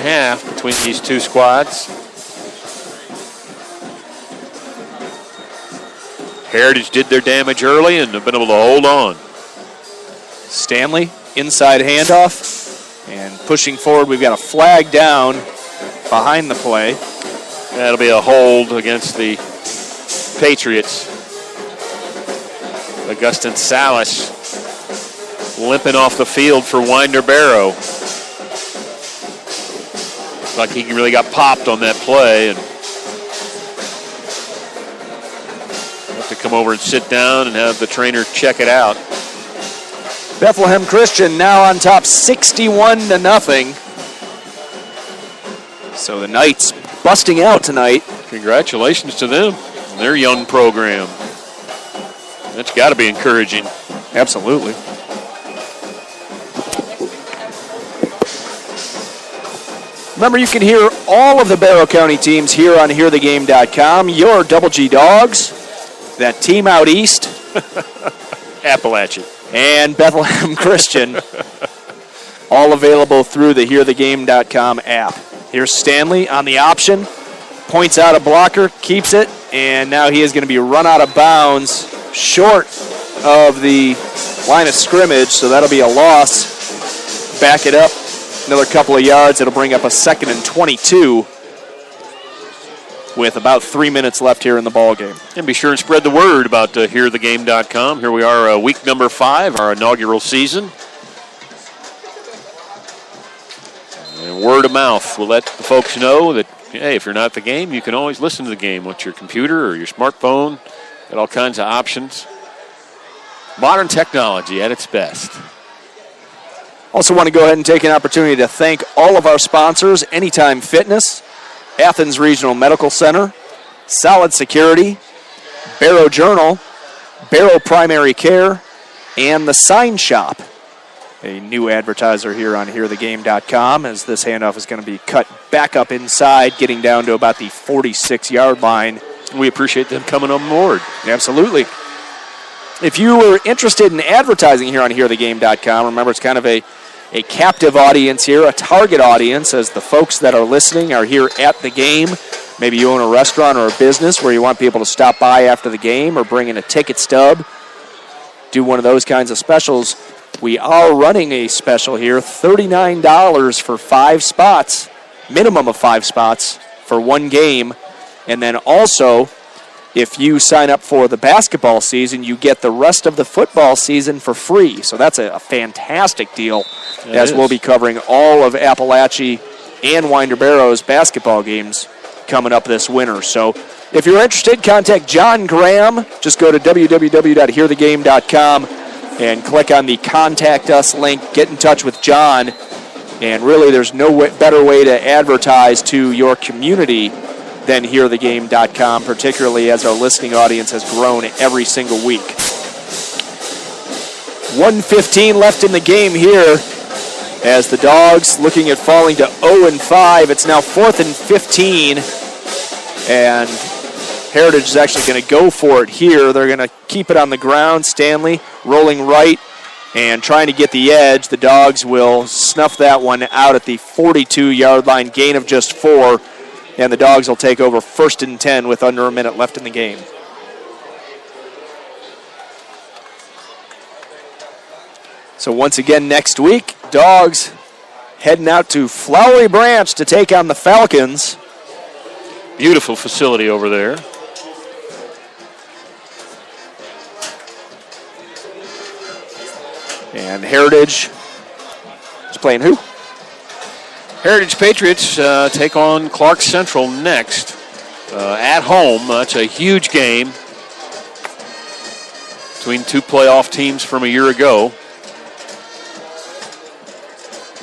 half between these two squads. Heritage did their damage early and have been able to hold on. Stanley, inside handoff, and pushing forward. We've got a flag down behind the play. That'll be a hold against the Patriots. Augustin Salas limping off the field for Winder Barrow. Looks like he really got popped on that play and have to come over and sit down and have the trainer check it out. Bethlehem Christian now on top 61-0. So the Knights busting out tonight. Congratulations to them and their young program. That's got to be encouraging. Absolutely. Remember, you can hear all of the Barrow County teams here on HearTheGame.com. Your Double G Dogs, that team out east, Appalachia, and Bethlehem Christian, all available through the HearTheGame.com app. Here's Stanley on the option, points out a blocker, keeps it, and now he is going to be run out of bounds short of the line of scrimmage, so that'll be a loss. Back it up another couple of yards. It'll bring up a 2nd and 22 with about 3 minutes left here in the ball game. And be sure and spread the word about HearTheGame.com. Here we are, week number 5, our inaugural season. And word of mouth will let the folks know that, hey, if you're not at the game, you can always listen to the game with your computer or your smartphone. Got all kinds of options. Modern technology at its best. Also want to go ahead and take an opportunity to thank all of our sponsors: Anytime Fitness, Athens Regional Medical Center, Solid Security, Barrow Journal, Barrow Primary Care, and The Sign Shop. A new advertiser here on HearTheGame.com, as this handoff is going to be cut back up inside, getting down to about the 46-yard line. We appreciate them coming on board. Absolutely. If you were interested in advertising here on HearTheGame.com, remember it's kind of a captive audience here, a target audience, as the folks that are listening are here at the game. Maybe you own a restaurant or a business where you want people to stop by after the game or bring in a ticket stub, do one of those kinds of specials. We are running a special here, $39 for 5 spots, minimum of 5 spots for one game. And then also, if you sign up for the basketball season, you get the rest of the football season for free. So that's a fantastic deal, we'll be covering all of Appalachia and Winder Barrow's basketball games coming up this winter. So if you're interested, contact John Graham. Just go to www.hearthegame.com and click on the Contact Us link. Get in touch with John. And really, there's no better way to advertise to your community than HearTheGame.com, particularly as our listening audience has grown every single week. 1:15 left in the game here as the Dogs looking at falling to 0-5. It's now 4th and 15, and Heritage is actually going to go for it here. They're going to keep it on the ground. Stanley rolling right and trying to get the edge. The Dogs will snuff that one out at the 42-yard line, gain of just 4. And the Dogs will take over 1st and 10 with under a minute left in the game. So once again next week, Dogs heading out to Flowery Branch to take on the Falcons. Beautiful facility over there. And Heritage is playing who? Heritage Patriots take on Clark Central next at home. That's a huge game between 2 playoff teams from a year ago.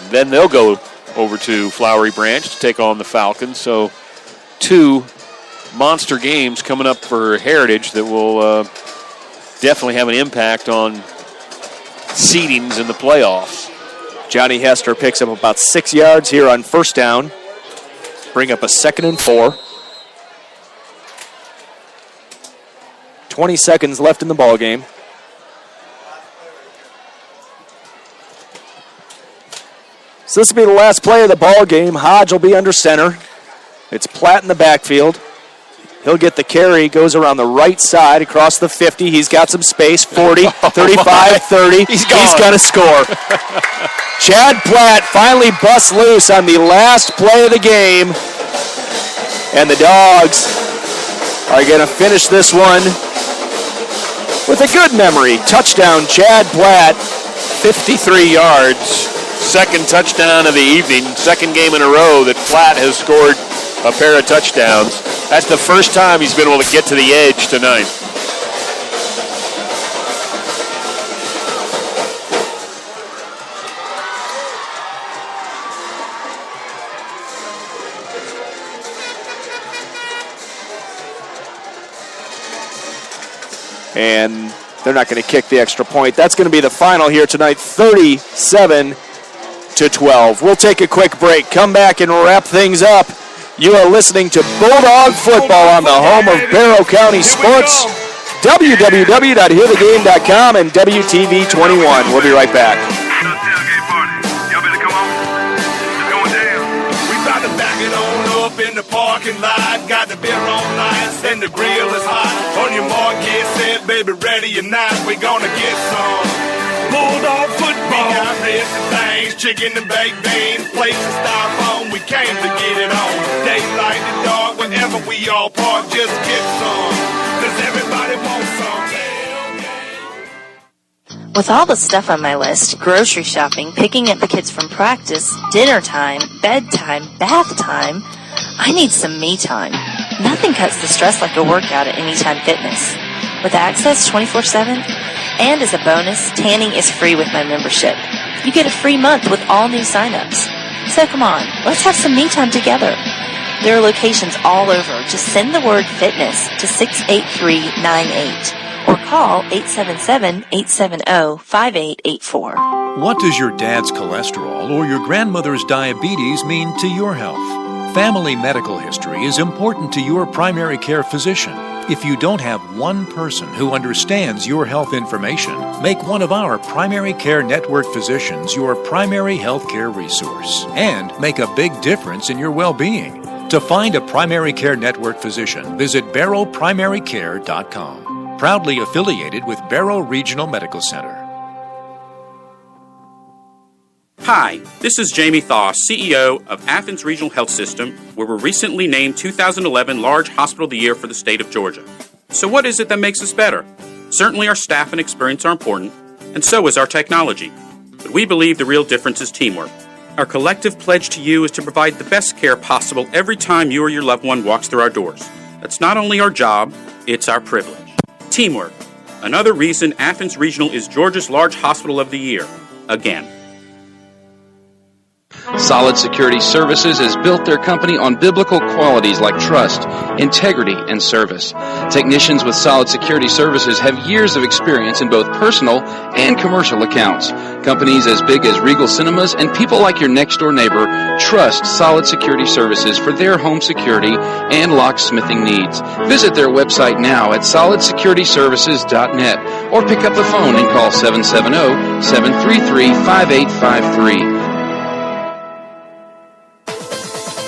Then they'll go over to Flowery Branch to take on the Falcons. So 2 monster games coming up for Heritage that will definitely have an impact on seedings in the playoffs. Johnny Hester picks up about 6 yards here on 1st down. Bring up a 2nd and 4. 20 seconds left in the ball game. So this will be the last play of the ball game. Hodge will be under center. It's Platt in the backfield. He'll get the carry, goes around the right side across the 50. He's got some space, 40, 35, 30. He's going to score. Chad Platt finally busts loose on the last play of the game. And the Dogs are going to finish this one with a good memory. Touchdown, Chad Platt. 53 yards. Second touchdown of the evening. Second game in a row that Platt has scored a pair of touchdowns. That's the first time he's been able to get to the edge tonight. And they're not going to kick the extra point. That's going to be the final here tonight, 37-12. We'll take a quick break, come back and wrap things up. You are listening to Bulldog Football on the home of Barrow County Sports, www.hearthegame.com and WTV21. We'll be right back. In the parking lot, got the beer on ice and the grill is hot. On your mark, get set, baby, ready or not, we gonna get some Bulldog football. We got ribs and things, chicken and baked beans, plates and styrofoam. We came to get it on. Daylight and dark, whenever we all park, just get some. 'Cause everybody wants some. With all the stuff on my list, grocery shopping, picking up the kids from practice, dinner time, bedtime, bath time, I need some me time. Nothing cuts the stress like a workout at Anytime Fitness. With access 24/7, and as a bonus, tanning is free with my membership. You get a free month with all new signups. So come on, let's have some me time together. There are locations all over. Just send the word fitness to 68398 or call 877-870-5884. What does your dad's cholesterol or your grandmother's diabetes mean to your health? Family medical history is important to your primary care physician. If you don't have one person who understands your health information, make one of our primary care network physicians your primary health care resource and make a big difference in your well-being. To find a primary care network physician, visit barrowprimarycare.com. Proudly affiliated with Barrow Regional Medical Center. Hi, this is Jamie Thaw, CEO of Athens Regional Health System, where we're recently named 2011 Large Hospital of the Year for the state of Georgia. So what is it that makes us better? Certainly our staff and experience are important, and so is our technology. But we believe the real difference is teamwork. Our collective pledge to you is to provide the best care possible every time you or your loved one walks through our doors. That's not only our job, it's our privilege. Teamwork. Another reason Athens Regional is Georgia's Large Hospital of the Year. Again. Solid Security Services has built their company on biblical qualities like trust, integrity, and service. Technicians with Solid Security Services have years of experience in both personal and commercial accounts. Companies as big as Regal Cinemas and people like your next-door neighbor trust Solid Security Services for their home security and locksmithing needs. Visit their website now at solidsecurityservices.net or pick up the phone and call 770-733-5853.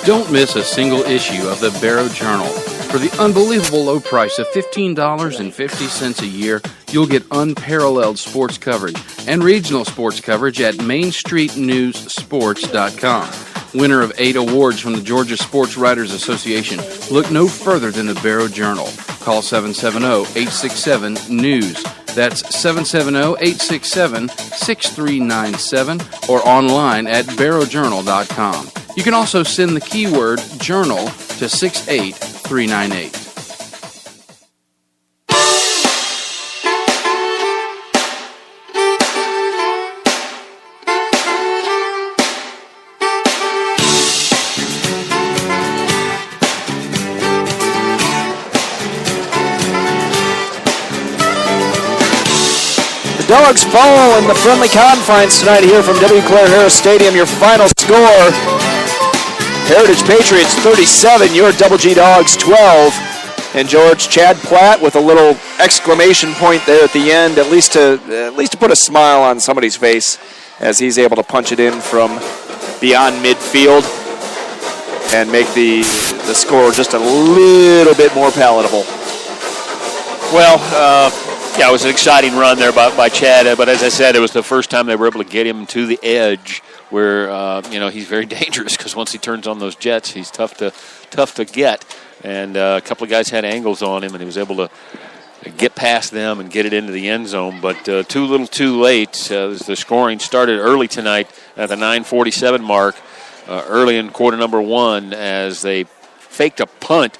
Don't miss a single issue of the Barrow Journal. For the unbelievable low price of $15.50 a year, you'll get unparalleled sports coverage and regional sports coverage at MainStreetNewsSports.com. Winner of 8 awards from the Georgia Sports Writers Association, look no further than the Barrow Journal. Call 770-867-NEWS. That's 770-867-6397 or online at barrowjournal.com. You can also send the keyword journal to 68398. The Dogs fall in the friendly confines tonight here from W. Claire Harris Stadium. Your final score, Heritage Patriots 37, your Double G Dogs 12. And George, Chad Platt with a little exclamation point there at the end, at least to put a smile on somebody's face as he's able to punch it in from beyond midfield and make the score just a little bit more palatable. Well, it was an exciting run there by Chad, but as I said, it was the first time they were able to get him to the edge where, he's very dangerous because once he turns on those jets, he's tough to get. And a couple of guys had angles on him, and he was able to get past them and get it into the end zone. But too little too late. The scoring started early tonight at the 9:47 mark, early in quarter number one, as they faked a punt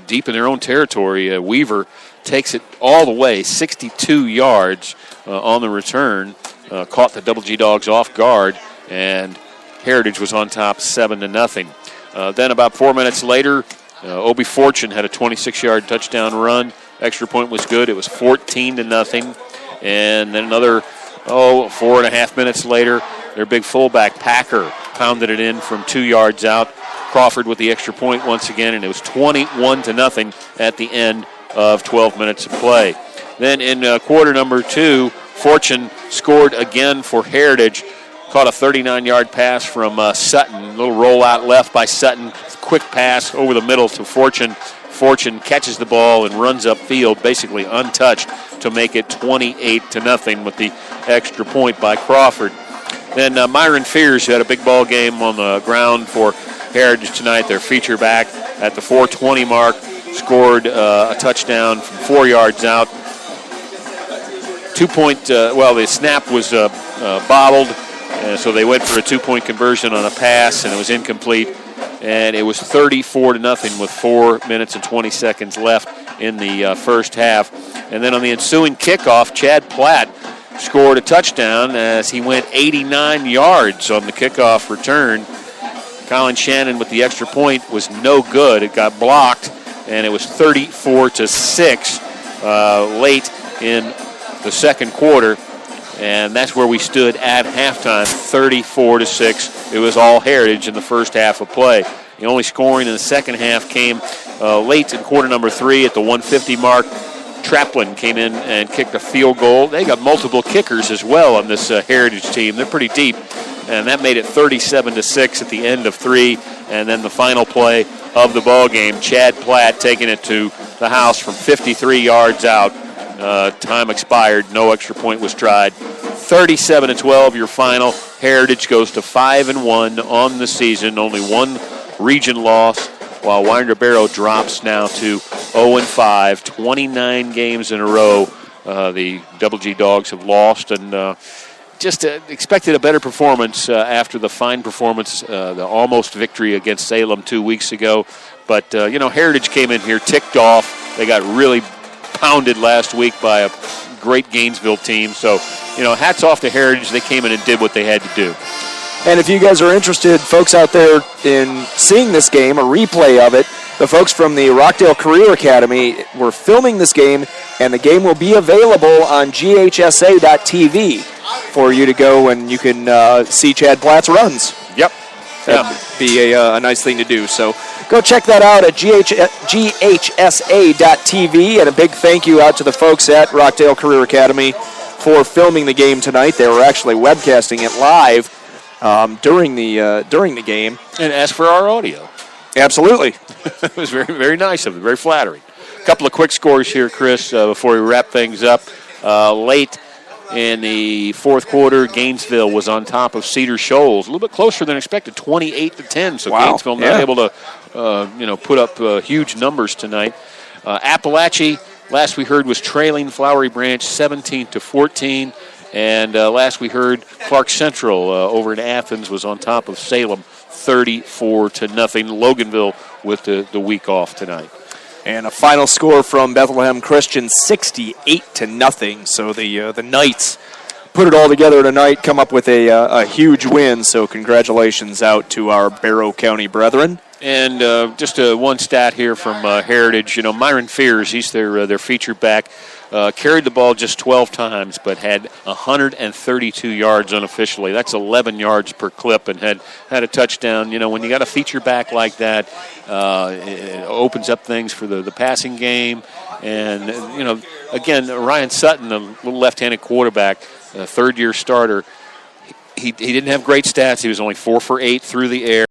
deep in their own territory. Weaver takes it all the way, 62 yards on the return, caught the Double G Dogs off guard, and Heritage was on top 7-0. Then about 4 minutes later, Obi Fortune had a 26-yard touchdown run. Extra point was good. It was 14-0. And then another, 4.5 minutes later, their big fullback, Packer, pounded it in from 2 yards out. Crawford with the extra point once again, and it was 21-0 at the end of 12 minutes of play. Then in quarter number two, Fortune scored again for Heritage. Caught a 39-yard pass from Sutton. A little rollout left by Sutton. Quick pass over the middle to Fortune. Fortune catches the ball and runs upfield, basically untouched, to make it 28-0 with the extra point by Crawford. Then Myron Fears, who had a big ball game on the ground for Heritage tonight, their feature back at the 4:20 mark, scored a touchdown from 4 yards out. 2-point, the snap was bobbled, so they went for a 2-point conversion on a pass, and it was incomplete. And it was 34-0 with 4 minutes and 20 seconds left in the first half. And then on the ensuing kickoff, Chad Platt scored a touchdown as he went 89 yards on the kickoff return. Colin Shannon with the extra point was no good. It got blocked, and it was 34-6 late in the second quarter. And that's where we stood at halftime, 34-6. It was all Heritage in the first half of play. The only scoring in the second half came late in quarter number 3 at the 150 mark. Traplin came in and kicked a field goal. They got multiple kickers as well on this Heritage team. They're pretty deep. And that made it 37-6 at the end of 3. And then the final play of the ball game, Chad Platt taking it to the house from 53 yards out. Time expired. No extra point was tried. 37-12, your final. Heritage goes to 5-1 on the season. Only one region loss, while Winder-Barrow drops now to 0-5. 29 games in a row the Double G Dogs have lost, and just expected a better performance after the fine performance, the almost victory against Salem 2 weeks ago. But, Heritage came in here ticked off. They got really pounded last week by a great Gainesville team. So, hats off to Heritage. They came in and did what they had to do. And if you guys are interested, folks out there, in seeing this game, a replay of it, the folks from the Rockdale Career Academy were filming this game, and the game will be available on GHSA.TV for you to go and you can see Chad Platt's runs. Yep. That'd be a nice thing to do. So go check that out at GHSA.TV, and a big thank you out to the folks at Rockdale Career Academy for filming the game tonight. They were actually webcasting it live during the game. And ask for our audio. Absolutely. It was very, very nice of them, very flattering. A couple of quick scores here, Chris, before we wrap things up. Late in the fourth quarter, Gainesville was on top of Cedar Shoals, a little bit closer than expected, 28-10. So wow. Gainesville not able to, put up huge numbers tonight. Appalachia, last we heard, was trailing Flowery Branch 17-14, and last we heard, Clark Central over in Athens was on top of Salem 34-0. Loganville with the week off tonight. And a final score from Bethlehem Christian, 68-0. So the Knights put it all together tonight, come up with a huge win. So congratulations out to our Barrow County brethren. And just one stat here from Heritage. Myron Fears, he's their featured back. Carried the ball just 12 times, but had 132 yards unofficially. That's 11 yards per clip, and had a touchdown. When you got a feature back like that, it opens up things for the passing game. And, again, Ryan Sutton, a little left-handed quarterback, a third-year starter, he didn't have great stats. He was only 4 for 8 through the air.